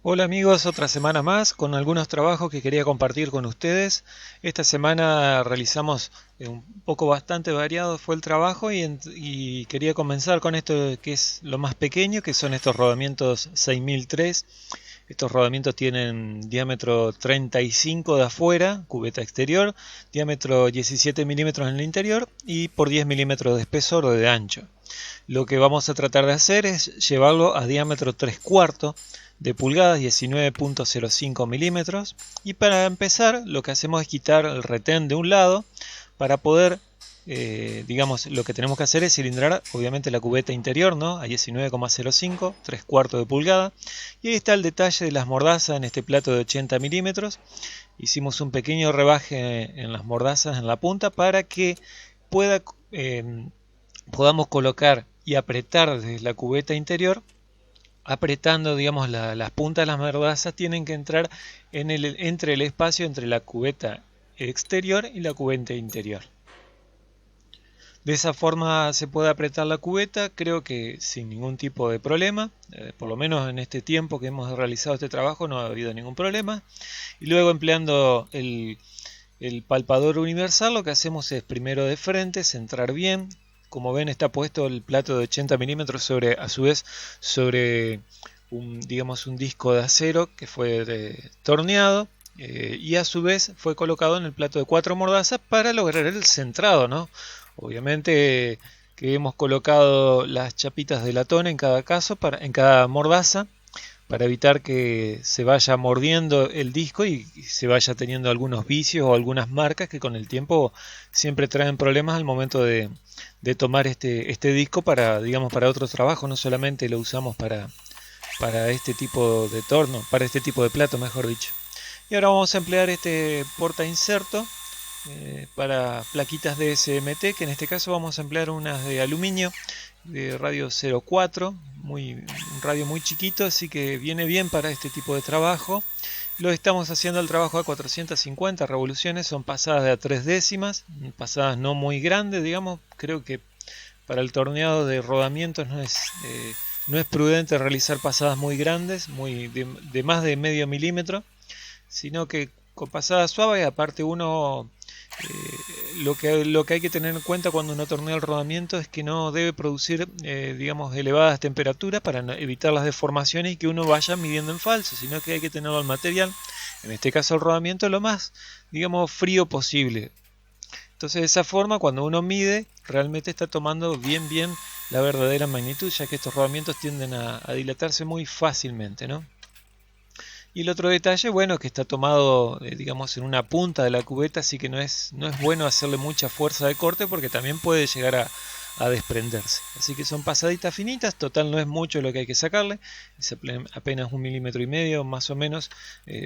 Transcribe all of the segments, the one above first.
Hola amigos, otra semana más con algunos trabajos que quería compartir con ustedes. Esta semana realizamos un poco bastante variado fue el trabajo y quería comenzar con esto que es lo más pequeño, que son estos rodamientos 6003. Estos rodamientos tienen diámetro 35 de afuera, cubeta exterior, diámetro 17 milímetros en el interior y por 10 milímetros de espesor o de ancho. Lo que vamos a tratar de hacer es llevarlo a diámetro 3 cuartos de pulgadas, 19.05 milímetros. Y para empezar, lo que hacemos es quitar el retén de un lado para poder, digamos, lo que tenemos que hacer es cilindrar, obviamente, la cubeta interior, ¿no? A 19,05, 3 cuartos de pulgada. Y ahí está el detalle de las mordazas en este plato de 80 milímetros. Hicimos un pequeño rebaje en las mordazas en la punta para que pueda, eh, podamos colocar y apretar desde la cubeta interior, apretando, digamos, las puntas de las mordazas tienen que entrar entre el espacio entre la cubeta exterior y la cubeta interior. De esa forma se puede apretar la cubeta, creo que sin ningún tipo de problema, por lo menos en este tiempo que hemos realizado este trabajo no ha habido ningún problema. Y luego empleando el palpador universal, lo que hacemos es primero de frente centrar bien. Como ven, está puesto el plato de 80 milímetros sobre, a su vez, sobre digamos, un disco de acero que fue torneado, y a su vez fue colocado en el plato de 4 mordazas para lograr el centrado, ¿no? Obviamente que hemos colocado las chapitas de latón en cada caso, en cada mordaza, para evitar que se vaya mordiendo el disco y se vaya teniendo algunos vicios o algunas marcas que con el tiempo siempre traen problemas al momento de tomar este disco para, digamos, para otro trabajo. No solamente lo usamos para este tipo de torno, para este tipo de plato, mejor dicho. Y ahora vamos a emplear este porta inserto para plaquitas de SMT, que en este caso vamos a emplear unas de aluminio de radio 0,4, un radio muy chiquito, así que viene bien para este tipo de trabajo. Lo estamos haciendo el trabajo a 450 revoluciones, son pasadas de a 3 décimas, pasadas no muy grandes, digamos. Creo que para el torneado de rodamientos no es prudente realizar pasadas muy grandes, de más de medio milímetro, sino que con pasadas suaves. Aparte uno, lo que hay que tener en cuenta cuando uno tornea el rodamiento es que no debe producir, digamos, elevadas temperaturas para evitar las deformaciones y que uno vaya midiendo en falso, sino que hay que tenerlo al material, en este caso el rodamiento, lo más, digamos, frío posible. Entonces de esa forma cuando uno mide realmente está tomando bien la verdadera magnitud, ya que estos rodamientos tienden a dilatarse muy fácilmente, ¿no? Y el otro detalle, bueno, que está tomado, digamos, en una punta de la cubeta, así que no es bueno hacerle mucha fuerza de corte porque también puede llegar a desprenderse. Así que son pasaditas finitas, total no es mucho lo que hay que sacarle, es apenas 1,5 mm más o menos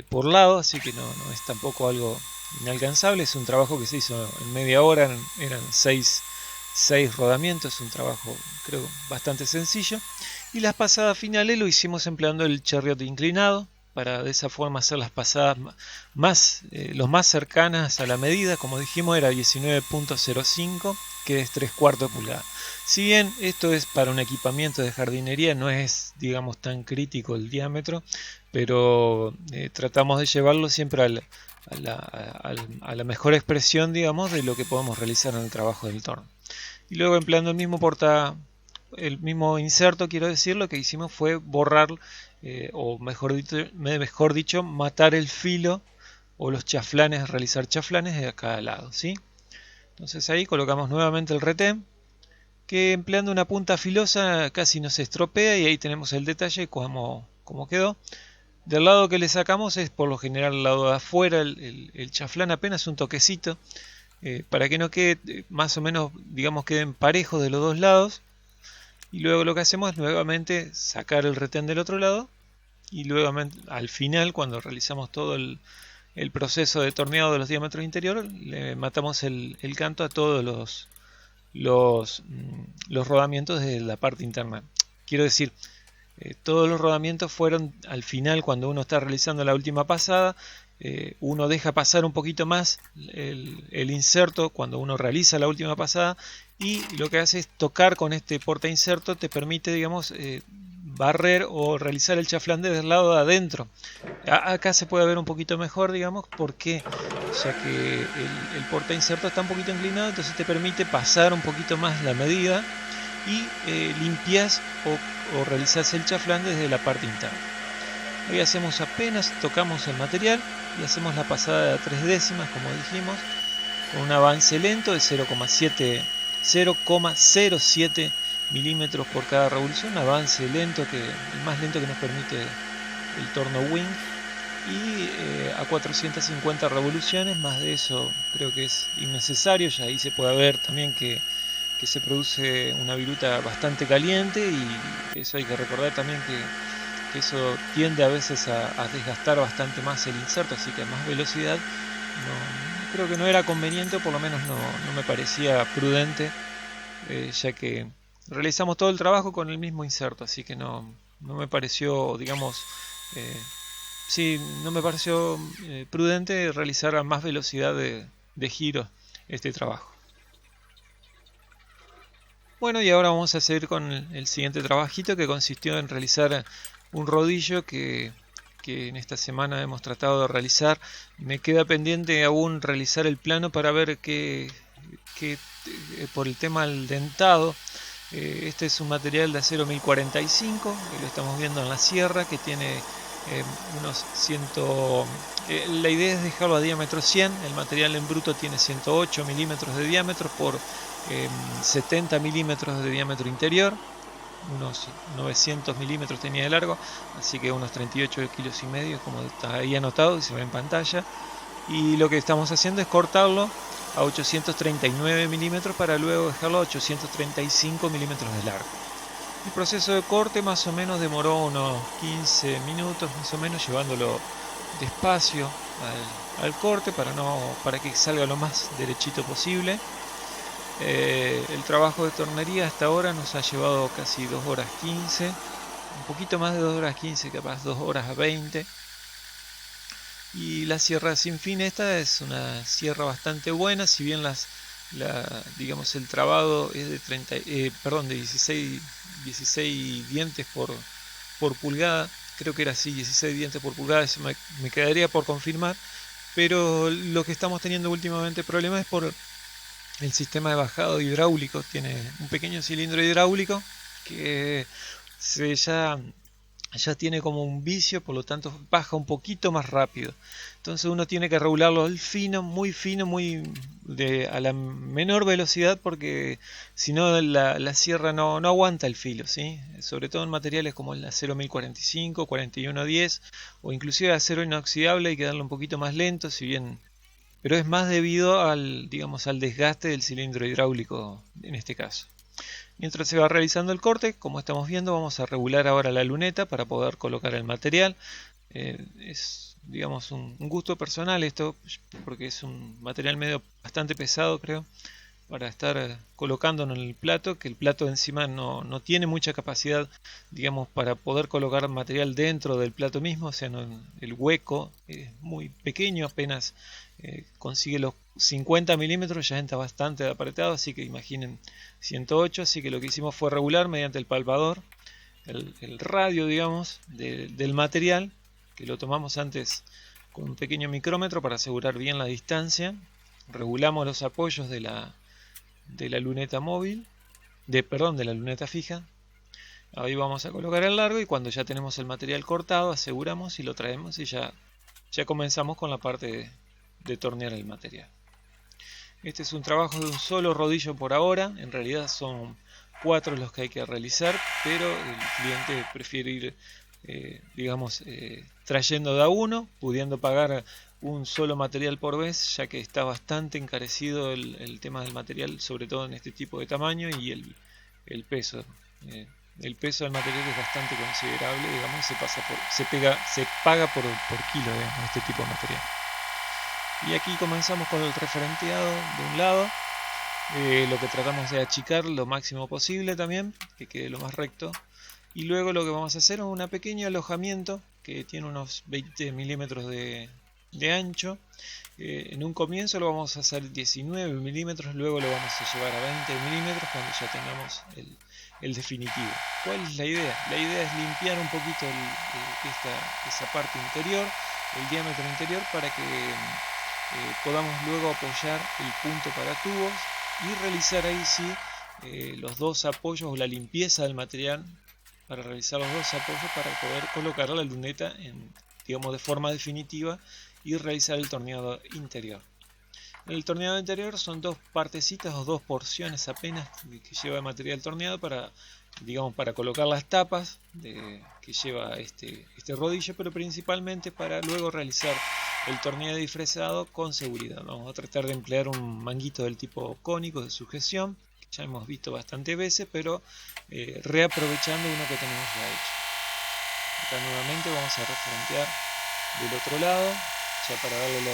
por lado, así que no es tampoco algo inalcanzable. Es un trabajo que se hizo en media hora, eran seis rodamientos, es un trabajo creo bastante sencillo. Y las pasadas finales lo hicimos empleando el chariot inclinado, para de esa forma hacer las pasadas los más cercanas a la medida. Como dijimos, era 19.05, que es 3 cuartos de pulgada. Si bien esto es para un equipamiento de jardinería, no es, digamos, tan crítico el diámetro, pero tratamos de llevarlo siempre a la mejor expresión, digamos, de lo que podemos realizar en el trabajo del torno. Y luego empleando el mismo inserto, quiero decir, lo que hicimos fue borrar, o mejor dicho, matar el filo o los chaflanes, realizar chaflanes de cada lado, ¿sí? Entonces ahí colocamos nuevamente el retén, que empleando una punta filosa casi no se estropea, y ahí tenemos el detalle como quedó. Del lado que le sacamos es por lo general el lado de afuera, el chaflán apenas un toquecito, para que no quede más o menos, digamos, queden parejos de los dos lados. Y luego lo que hacemos es nuevamente sacar el retén del otro lado, y luego al final, cuando realizamos todo el proceso de torneado de los diámetros interiores, le matamos el canto a todos los rodamientos de la parte interna. Quiero decir, todos los rodamientos fueron al final, cuando uno está realizando la última pasada. Uno deja pasar un poquito más el inserto cuando uno realiza la última pasada, y lo que hace es tocar con este porta inserto, te permite, digamos, barrer o realizar el chaflán desde el lado de adentro. Acá se puede ver un poquito mejor, digamos, porque ya que el porta inserto está un poquito inclinado, entonces te permite pasar un poquito más la medida y limpias o realizas el chaflán desde la parte interna. Hoy hacemos apenas, tocamos el material y hacemos la pasada de 3 décimas, como dijimos, con un avance lento de 0,07 milímetros por cada revolución, un avance lento, el más lento que nos permite el torno Wing, y a 450 revoluciones. Más de eso creo que es innecesario. Ya ahí se puede ver también que se produce una viruta bastante caliente, y eso hay que recordar también que eso tiende a veces a desgastar bastante más el inserto, así que a más velocidad creo que no era conveniente, o por lo menos no me parecía prudente, ya que realizamos todo el trabajo con el mismo inserto, así que no me pareció, digamos, sí, no me pareció prudente realizar a más velocidad de giro este trabajo. Bueno, y ahora vamos a seguir con el siguiente trabajito, que consistió en realizar un rodillo que en esta semana hemos tratado de realizar. Me queda pendiente aún realizar el plano para ver que por el tema del dentado. Este es un material de acero 1045, que lo estamos viendo en la sierra, que tiene unos 100... la idea es dejarlo a diámetro 100, el material en bruto tiene 108 milímetros de diámetro por 70 milímetros de diámetro interior, unos 900 milímetros tenía de largo, así que unos 38 kilos y medio, como está ahí anotado y se ve en pantalla. Y lo que estamos haciendo es cortarlo a 839 milímetros para luego dejarlo a 835 milímetros de largo. El proceso de corte más o menos demoró unos 15 minutos, más o menos, llevándolo despacio al corte para que salga lo más derechito posible. El trabajo de tornería hasta ahora nos ha llevado casi 2 horas 15, un poquito más de 2 horas 15, capaz 2 horas 20. Y la sierra sin fin esta es una sierra bastante buena, si bien digamos el trabado es de 16 dientes por pulgada, creo que era así, 16 dientes por pulgada, eso me quedaría por confirmar, pero lo que estamos teniendo últimamente problemas es por el sistema de bajado hidráulico. Tiene un pequeño cilindro hidráulico que ya tiene como un vicio, por lo tanto baja un poquito más rápido. Entonces uno tiene que regularlo al fino, muy a la menor velocidad, porque si no la sierra no aguanta el filo, ¿sí? Sobre todo en materiales como el acero 1045, 4110 o inclusive acero inoxidable, hay que darle un poquito más lento, pero es más debido al desgaste del cilindro hidráulico en este caso. Mientras se va realizando el corte, como estamos viendo, vamos a regular ahora la luneta para poder colocar el material. Es, digamos, un gusto personal esto, porque es un material bastante pesado, creo, para estar colocándolo en el plato, que el plato encima no tiene mucha capacidad, digamos, para poder colocar material dentro del plato mismo. O sea, el hueco es muy pequeño, apenas consigue los 50 milímetros, ya entra bastante apretado, así que imaginen 108, así que lo que hicimos fue regular mediante el palpador el radio, digamos, del material, que lo tomamos antes con un pequeño micrómetro para asegurar bien la distancia. Regulamos los apoyos de la luneta móvil, de la luneta fija. Ahí vamos a colocar el largo, y cuando ya tenemos el material cortado aseguramos y lo traemos, y ya comenzamos con la parte de tornear el material. Este es un trabajo de un solo rodillo por ahora, en realidad son 4 los que hay que realizar, pero el cliente prefiere ir trayendo de a uno, pudiendo pagar un solo material por vez, ya que está bastante encarecido el tema del material, sobre todo en este tipo de tamaño, y el peso. El peso del material es bastante considerable, digamos, se paga por kilo, este tipo de material. Y aquí comenzamos con el referenteado de un lado. Lo que tratamos de achicar lo máximo posible también, que quede lo más recto. Y luego lo que vamos a hacer es un pequeño alojamiento que tiene unos 20 milímetros de ancho. En un comienzo lo vamos a hacer 19 milímetros, luego lo vamos a llevar a 20 milímetros cuando ya tengamos el definitivo. ¿Cuál es la idea? La idea es limpiar un poquito esa parte interior, el diámetro interior, para que podamos luego apoyar el punto para tubos y realizar ahí sí los dos apoyos o la limpieza del material para realizar los dos apoyos para poder colocar la luneta digamos, de forma definitiva y realizar el torneado interior. El torneado interior son dos partecitas o dos porciones apenas que lleva el material torneado para, digamos, para colocar las tapas que lleva este rodillo, pero principalmente para luego realizar el torneado y fresado con seguridad. Vamos a tratar de emplear un manguito del tipo cónico de sujeción, que ya hemos visto bastantes veces, pero reaprovechando uno que tenemos ya hecho. Acá nuevamente vamos a refrentear del otro lado, ya para darle la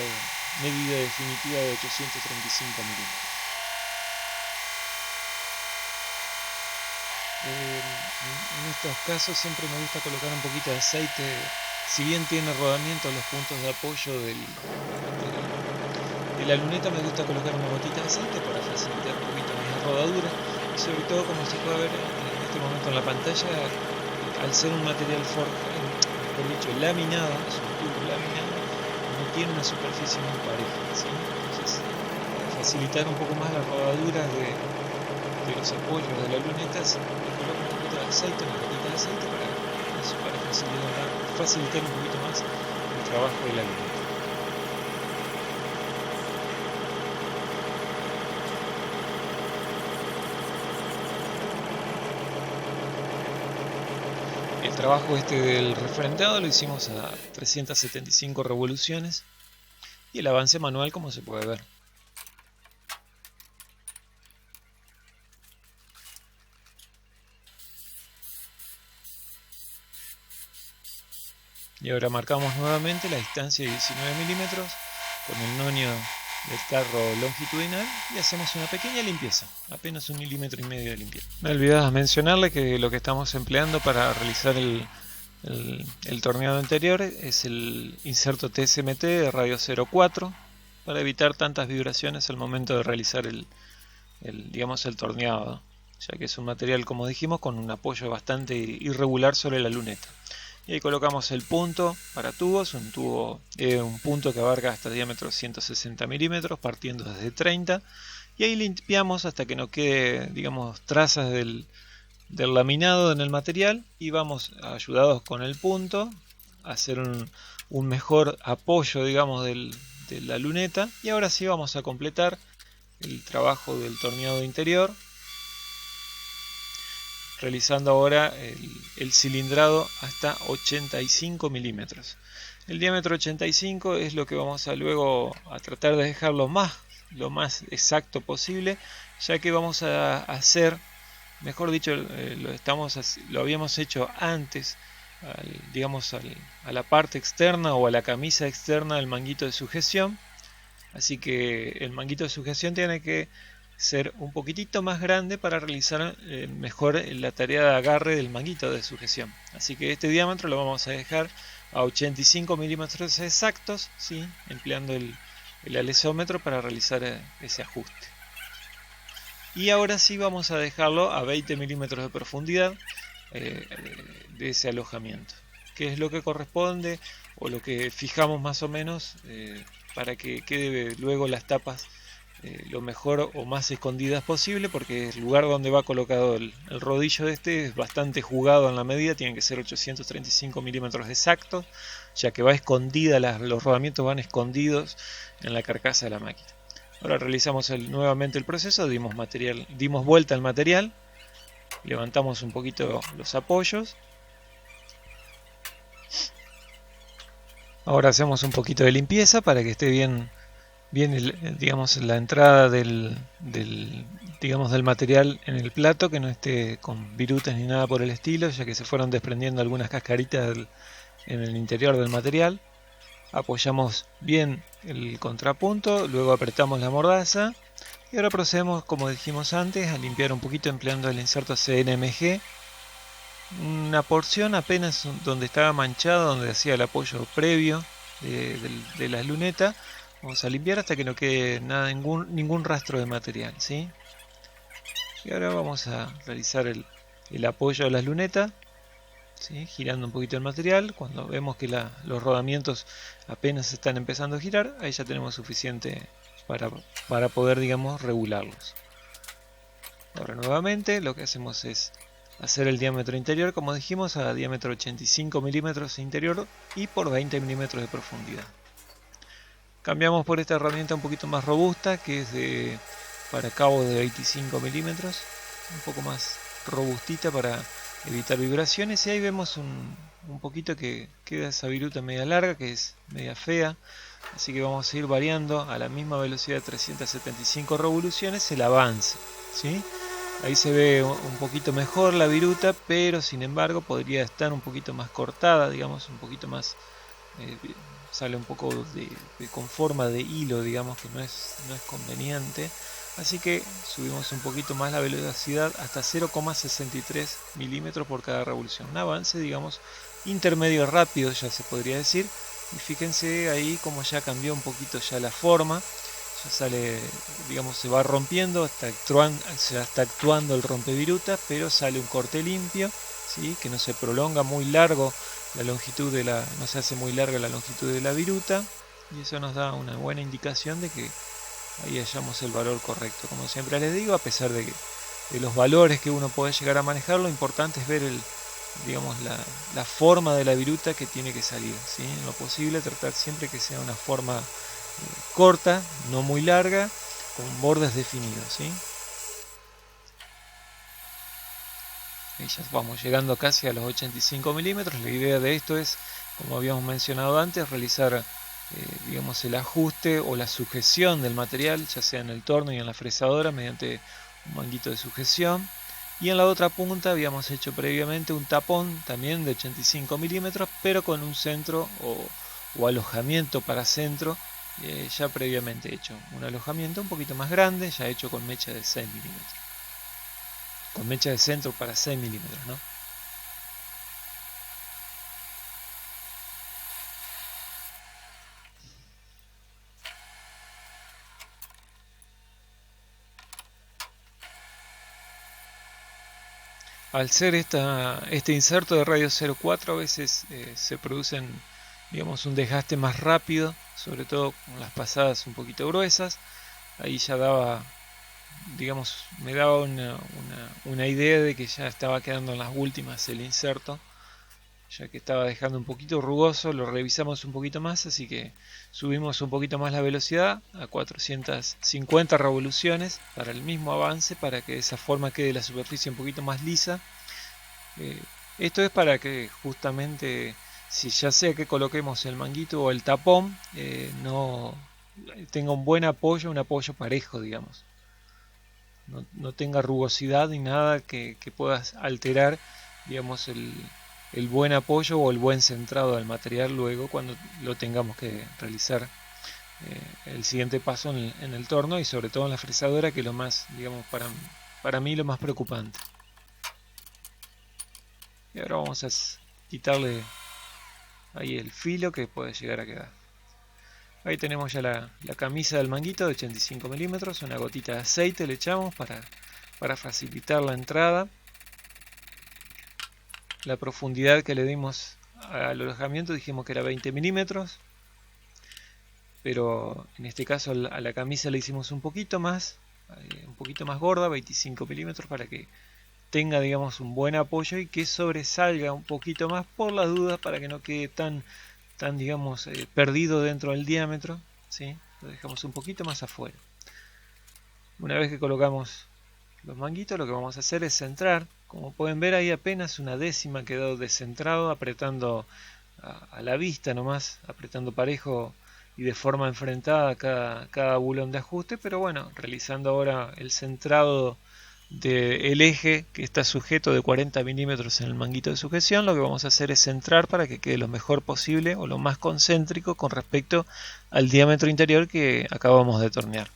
medida definitiva de 835 milímetros. En estos casos siempre me gusta colocar un poquito de aceite, si bien tiene rodamiento los puntos de apoyo de la luneta, me gusta colocar una gotita de aceite para facilitar un poquito más la rodadura, y sobre todo, como se puede ver en este momento en la pantalla, al ser un material mejor dicho, laminado, es un tubo laminado, no tiene una superficie muy pareja, ¿sí? Entonces, para facilitar un poco más la rodadura de los apoyos de la luneta, le coloco un poquito de aceite, una gotita de aceite para facilitar un poquito más el trabajo de la luneta. El trabajo del refrenteado lo hicimos a 375 revoluciones y el avance manual, como se puede ver. Y ahora marcamos nuevamente la distancia de 19 milímetros con el nonio del carro longitudinal y hacemos una pequeña limpieza, apenas 1,5 milímetros de limpieza. Me olvidaba mencionarle que lo que estamos empleando para realizar el torneado anterior es el inserto TSMT de radio 04 para evitar tantas vibraciones al momento de realizar digamos, el torneado, ya que es un material, como dijimos, con un apoyo bastante irregular sobre la luneta. Y ahí colocamos el punto para tubos, un punto que abarca hasta diámetro 160 milímetros, partiendo desde 30, y ahí limpiamos hasta que no quede, digamos, trazas del laminado en el material, y vamos, ayudados con el punto, a hacer un mejor apoyo, digamos, de la luneta. Y ahora sí vamos a completar el trabajo del torneado interior, realizando ahora el cilindrado hasta 85 milímetros. El diámetro 85 es lo que vamos a luego a tratar de dejar lo más exacto posible, ya que vamos a hacer, mejor dicho, lo habíamos hecho antes, digamos, a la parte externa o a la camisa externa del manguito de sujeción. Así que el manguito de sujeción tiene que ser un poquitito más grande para realizar mejor la tarea de agarre del manguito de sujeción. Así que este diámetro lo vamos a dejar a 85 milímetros exactos, ¿sí? Empleando el alesómetro para realizar ese ajuste. Y ahora sí vamos a dejarlo a 20 milímetros de profundidad de ese alojamiento, que es lo que corresponde o lo que fijamos más o menos para que quede luego las tapas lo mejor o más escondidas posible, porque el lugar donde va colocado el rodillo es bastante jugado en la medida, tienen que ser 835 milímetros exactos, ya que va escondida, los rodamientos van escondidos en la carcasa de la máquina. Ahora realizamos nuevamente el proceso, dimos vuelta al material, levantamos un poquito los apoyos. Ahora hacemos un poquito de limpieza para que esté bien digamos, la entrada del material en el plato, que no esté con virutas ni nada por el estilo, ya que se fueron desprendiendo algunas cascaritas en el interior del material. Apoyamos bien el contrapunto, luego apretamos la mordaza y ahora procedemos, como dijimos antes, a limpiar un poquito empleando el inserto CNMG, una porción apenas donde estaba manchada, donde hacía el apoyo previo de la luneta. Vamos a limpiar hasta que no quede ningún rastro de material, ¿sí? Y ahora vamos a realizar el el apoyo de las lunetas, ¿sí? Girando un poquito el material. Cuando vemos que los rodamientos apenas están empezando a girar, ahí ya tenemos suficiente para poder, digamos, regularlos. Ahora nuevamente lo que hacemos es hacer el diámetro interior, como dijimos, a diámetro 85 milímetros interior y por 20 milímetros de profundidad. Cambiamos por esta herramienta un poquito más robusta, que es para cabos de 25 milímetros, un poco más robustita para evitar vibraciones. Y ahí vemos un poquito que queda esa viruta media larga, que es media fea. Así que vamos a ir variando a la misma velocidad de 375 revoluciones el avance, ¿sí? Ahí se ve un poquito mejor la viruta, pero sin embargo podría estar un poquito más cortada, digamos, un poquito más... sale un poco con forma de hilo, digamos, que no es conveniente. Así que subimos un poquito más la velocidad hasta 0,63 milímetros por cada revolución. Un avance, digamos, intermedio rápido, ya se podría decir. Y fíjense ahí como ya cambió un poquito ya la forma. Ya sale, digamos, se va rompiendo, ya está actuando el rompeviruta, pero sale un corte limpio, ¿sí? Que no se prolonga muy largo la longitud no se hace muy larga la longitud de la viruta, y eso nos da una buena indicación de que ahí hallamos el valor correcto. Como siempre les digo, a pesar de los valores que uno puede llegar a manejar, lo importante es ver digamos, la forma de la viruta que tiene que salir, ¿sí? En lo posible tratar siempre que sea una forma corta, no muy larga, con bordes definidos, ¿sí? Y ya vamos llegando casi a los 85 milímetros. La idea de esto es, como habíamos mencionado antes, realizar digamos, el ajuste o la sujeción del material, ya sea en el torno y en la fresadora, mediante un manguito de sujeción. Y en la otra punta habíamos hecho previamente un tapón también de 85 milímetros, pero con un centro o alojamiento para centro ya previamente hecho. Un alojamiento un poquito más grande, ya hecho con mecha de 6 milímetros. Con mecha de centro para 6 milímetros, ¿no? Al ser este inserto de radio 04, a veces se producen, digamos, un desgaste más rápido, sobre todo con las pasadas un poquito gruesas. Ahí ya daba, digamos, me daba una idea de que ya estaba quedando en las últimas el inserto, ya que estaba dejando un poquito rugoso. Lo revisamos un poquito más, así que subimos un poquito más la velocidad a 450 revoluciones para el mismo avance, para que de esa forma quede la superficie un poquito más lisa. Esto es para que justamente, si ya sea que coloquemos el manguito o el tapón, no tenga un buen apoyo, un apoyo parejo, digamos. No tenga rugosidad ni nada que pueda alterar, digamos, el buen apoyo o el buen centrado del material luego cuando lo tengamos que realizar el siguiente paso en el torno, y sobre todo en la fresadora, que es lo más, digamos, para mí lo más preocupante. Y ahora vamos a quitarle ahí el filo que puede llegar a quedar. Ahí tenemos ya la camisa del manguito de 85 milímetros, una gotita de aceite le echamos para facilitar la entrada. La profundidad que le dimos al alojamiento dijimos que era 20 milímetros, pero en este caso a la camisa le hicimos un poquito más gorda, 25 milímetros, para que tenga, digamos, un buen apoyo y que sobresalga un poquito más por las dudas, para que no quede tan digamos, perdido dentro del diámetro, ¿sí? Lo dejamos un poquito más afuera. Una vez que colocamos los manguitos, lo que vamos a hacer es centrar. Como pueden ver, ahí apenas una décima quedó descentrado, apretando a la vista nomás, apretando parejo y de forma enfrentada cada bulón de ajuste, pero bueno, realizando ahora el centrado del eje que está sujeto de 40 milímetros en el manguito de sujeción. Lo que vamos a hacer es centrar para que quede lo mejor posible o lo más concéntrico con respecto al diámetro interior que acabamos de tornear.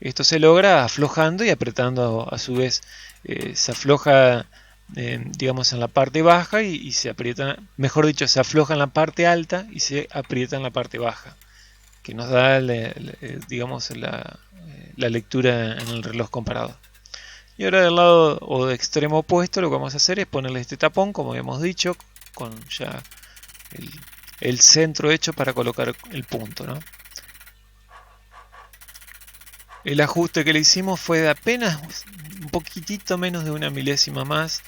Esto se logra aflojando y apretando a su vez. Se afloja digamos en la parte baja y se aprieta, mejor dicho, se afloja en la parte alta y se aprieta en la parte baja, que nos da digamos la lectura en el reloj comparado. Y ahora del lado o de extremo opuesto lo que vamos a hacer es ponerle este tapón, como habíamos dicho, con ya el centro hecho para colocar el punto, ¿no? El ajuste que le hicimos fue de apenas un poquitito menos de una milésima más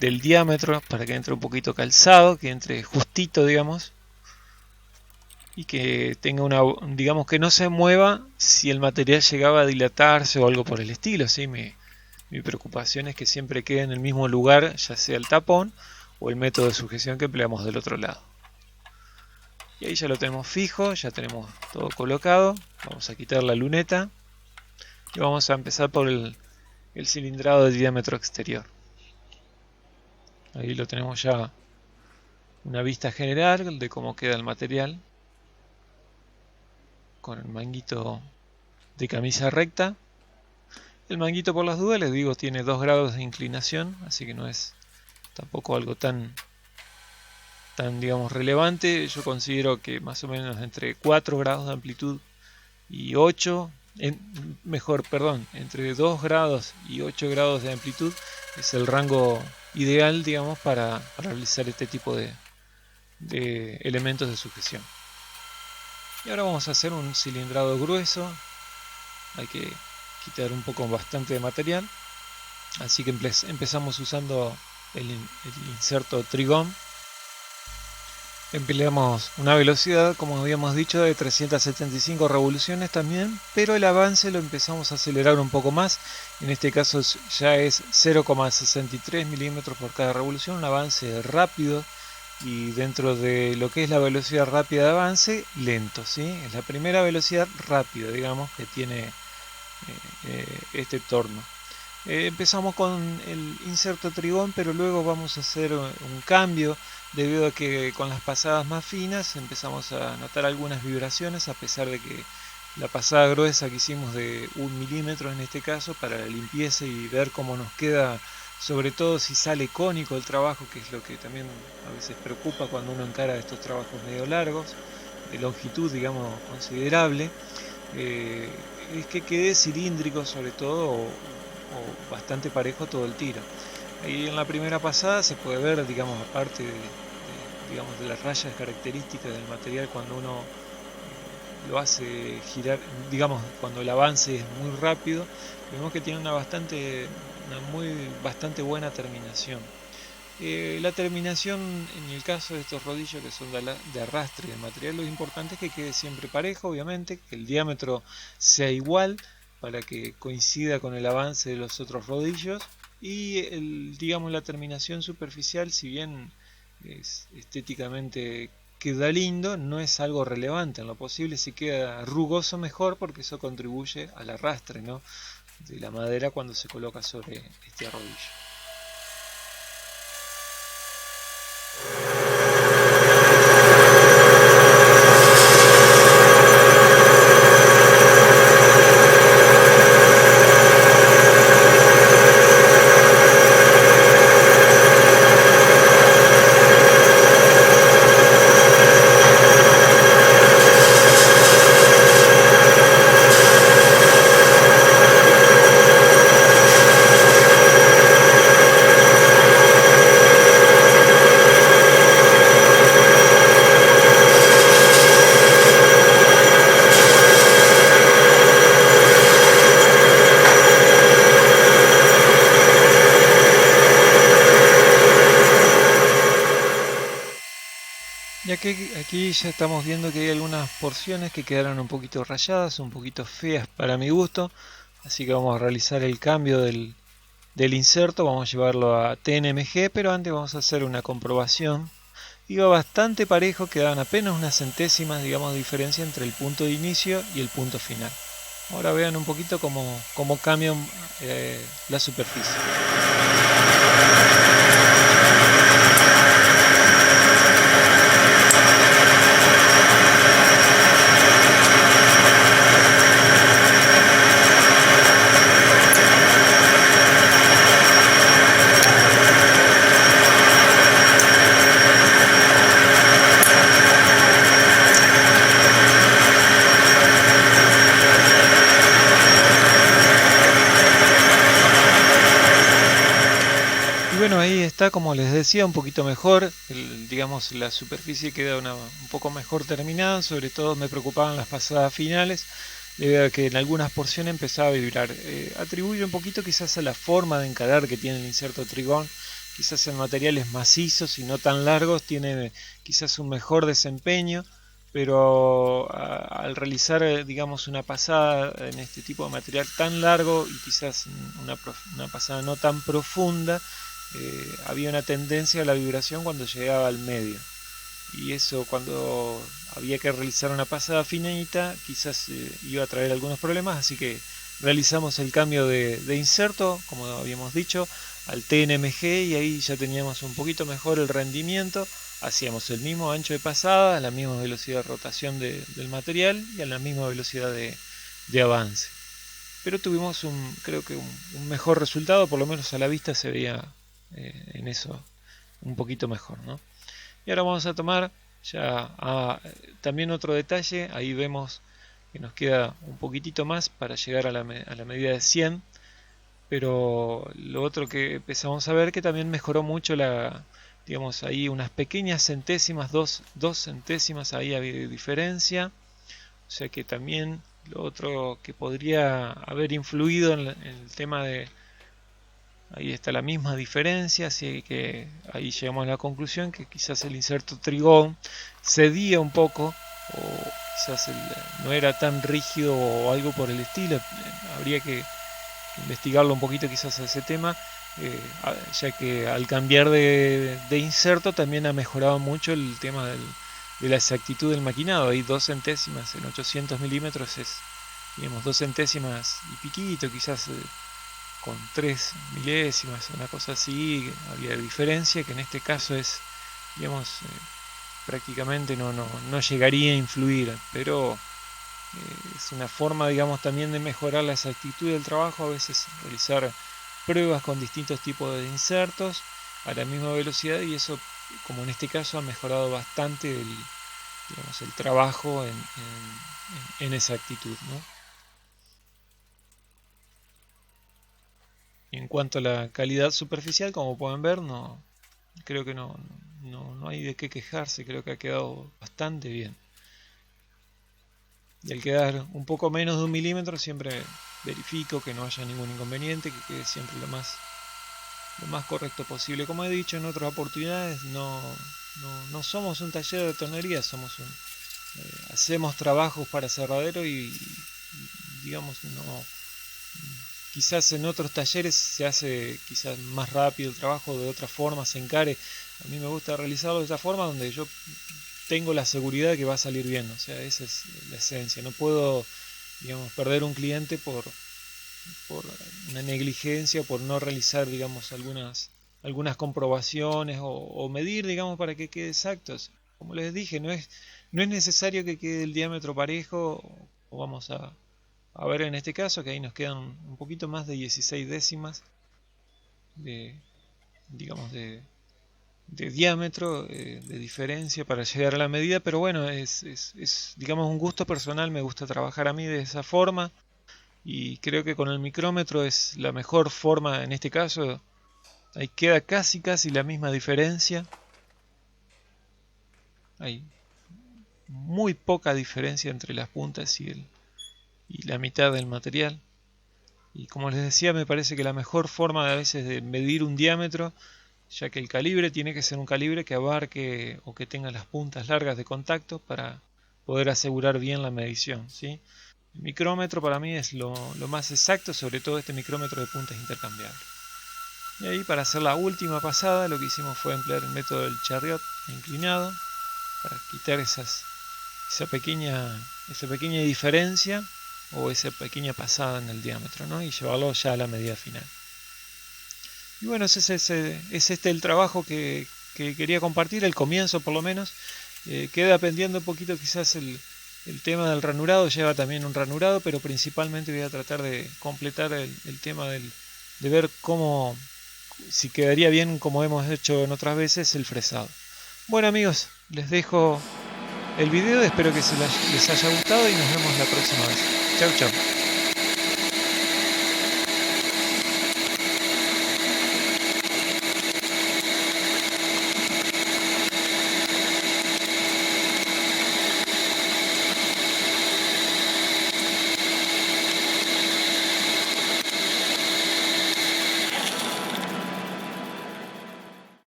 del diámetro para que entre un poquito calzado, que entre justito, digamos, y que tenga una, digamos, que no se mueva si el material llegaba a dilatarse o algo por el estilo, ¿sí? Mi preocupación es que siempre quede en el mismo lugar, ya sea el tapón o el método de sujeción que empleamos del otro lado. Y ahí ya lo tenemos fijo, ya tenemos todo colocado. Vamos a quitar la luneta y vamos a empezar por el cilindrado de diámetro exterior. Ahí lo tenemos ya una vista general de cómo queda el material con el manguito de camisa recta. El manguito, por las dudas, les digo, tiene 2 grados de inclinación, así que no es tampoco algo tan digamos relevante. Yo considero que más o menos entre 4 grados de amplitud y 8, entre 2 grados y 8 grados de amplitud es el rango ideal, digamos, para realizar este tipo de elementos de sujeción. Y ahora vamos a hacer un cilindrado grueso. Hay que quitar un poco bastante de material, así que empezamos usando el inserto trigón. Empleamos una velocidad, como habíamos dicho, de 375 revoluciones también, pero el avance lo empezamos a acelerar un poco más. En este caso ya es 0,63 milímetros por cada revolución, un avance rápido, y dentro de lo que es la velocidad rápida de avance, lento, ¿sí? Es la primera velocidad rápida, digamos, que tiene este torno. Empezamos con el inserto trigón, pero luego vamos a hacer un cambio debido a que con las pasadas más finas empezamos a notar algunas vibraciones, a pesar de que la pasada gruesa que hicimos de 1 milímetro en este caso para la limpieza y ver cómo nos queda, sobre todo si sale cónico el trabajo, que es lo que también a veces preocupa cuando uno encara estos trabajos medio largos, de longitud digamos considerable, es que quede cilíndrico sobre todo o bastante parejo todo el tiro. Ahí en la primera pasada se puede ver, digamos, aparte digamos, de las rayas características del material cuando uno lo hace girar, digamos, cuando el avance es muy rápido, vemos que tiene una bastante buena terminación. La terminación en el caso de estos rodillos que son de arrastre de material, lo importante es que quede siempre parejo, obviamente, que el diámetro sea igual para que coincida con el avance de los otros rodillos, y digamos la terminación superficial, si bien estéticamente queda lindo, no es algo relevante. En lo posible, si queda rugoso mejor, porque eso contribuye al arrastre, ¿no?, de la madera cuando se coloca sobre este rodillo. Ya que aquí ya estamos viendo que hay algunas porciones que quedaron un poquito rayadas, un poquito feas para mi gusto, así que vamos a realizar el cambio del inserto, vamos a llevarlo a TNMG, pero antes vamos a hacer una comprobación. Iba bastante parejo, quedaban apenas unas centésimas, digamos, de diferencia entre el punto de inicio y el punto final. Ahora vean un poquito cómo cambian la superficie. está, como les decía, un poquito mejor. Digamos, la superficie queda un poco mejor terminada. Sobre todo me preocupaban las pasadas finales, debido a que en algunas porciones empezaba a vibrar. Atribuyo un poquito quizás a la forma de encarar que tiene el inserto Trigón. Quizás en materiales macizos y no tan largos tiene quizás un mejor desempeño, pero al realizar, digamos, una pasada en este tipo de material tan largo y quizás una pasada no tan profunda, había una tendencia a la vibración cuando llegaba al medio. Y eso, cuando había que realizar una pasada finita, quizás iba a traer algunos problemas, así que realizamos el cambio de inserto, como habíamos dicho, al TNMG, y ahí ya teníamos un poquito mejor el rendimiento. Hacíamos el mismo ancho de pasada, a la misma velocidad de rotación del material y a la misma velocidad de avance. Pero tuvimos creo que un mejor resultado, por lo menos a la vista se veía en eso un poquito mejor, ¿no? Y ahora vamos a tomar también otro detalle. Ahí vemos que nos queda un poquitito más para llegar a la medida de 100. Pero lo otro que empezamos a ver, que también mejoró mucho digamos, ahí unas pequeñas centésimas, dos centésimas ahí había diferencia. O sea que también lo otro que podría haber influido en el tema de... Ahí está la misma diferencia, así que ahí llegamos a la conclusión que quizás el inserto Trigón cedía un poco, o quizás no era tan rígido o algo por el estilo. Habría que investigarlo un poquito quizás ese tema, ya que al cambiar de inserto también ha mejorado mucho el tema de la exactitud del maquinado. Hay 2 centésimas en 800 milímetros, es, digamos, 2 centésimas y piquito, quizás con 3 milésimas, una cosa así, había diferencia, que en este caso es, digamos, prácticamente no llegaría a influir, pero es una forma, digamos, también de mejorar la exactitud del trabajo. A veces realizar pruebas con distintos tipos de insertos a la misma velocidad, y eso, como en este caso, ha mejorado bastante digamos, el trabajo en exactitud, ¿no? En cuanto a la calidad superficial, como pueden ver, creo que no hay de qué quejarse. Creo que ha quedado bastante bien. Y al quedar un poco menos de 1 milímetro, siempre verifico que no haya ningún inconveniente, que quede siempre lo más correcto posible. Como he dicho en otras oportunidades, no somos un taller de tornería, hacemos trabajos para cerradero y digamos, quizás en otros talleres se hace quizás más rápido el trabajo, de otra forma se encare. A mí me gusta realizarlo de esta forma, donde yo tengo la seguridad de que va a salir bien. O sea, esa es la esencia. No puedo, digamos, perder un cliente por una negligencia, por no realizar, digamos, algunas comprobaciones o medir, digamos, para que quede exactos. Como les dije, no es necesario que quede el diámetro parejo, o vamos a ver en este caso que ahí nos quedan un poquito más de 16 décimas de, digamos, de diámetro, de diferencia para llegar a la medida. Pero bueno, es, digamos, un gusto personal. Me gusta trabajar a mí de esa forma, y creo que con el micrómetro es la mejor forma en este caso. Ahí queda casi la misma diferencia. Hay muy poca diferencia entre las puntas y la mitad del material. Y como les decía, me parece que la mejor forma a veces de medir un diámetro, ya que el calibre tiene que ser un calibre que abarque o que tenga las puntas largas de contacto para poder asegurar bien la medición, ¿sí? El micrómetro para mí es lo más exacto, sobre todo este micrómetro de puntas intercambiables. Y ahí, para hacer la última pasada, lo que hicimos fue emplear el método del chariot inclinado para quitar esa pequeña diferencia o esa pequeña pasada en el diámetro, ¿no? Y llevarlo ya a la medida final. Y bueno, es este el trabajo que quería compartir, el comienzo por lo menos. Queda pendiente un poquito quizás el tema del ranurado. Lleva también un ranurado, pero principalmente voy a tratar de completar el tema de ver si quedaría bien, como hemos hecho en otras veces, el fresado. Bueno amigos, les dejo el video, espero que les haya gustado y nos vemos la próxima vez. Chau chau.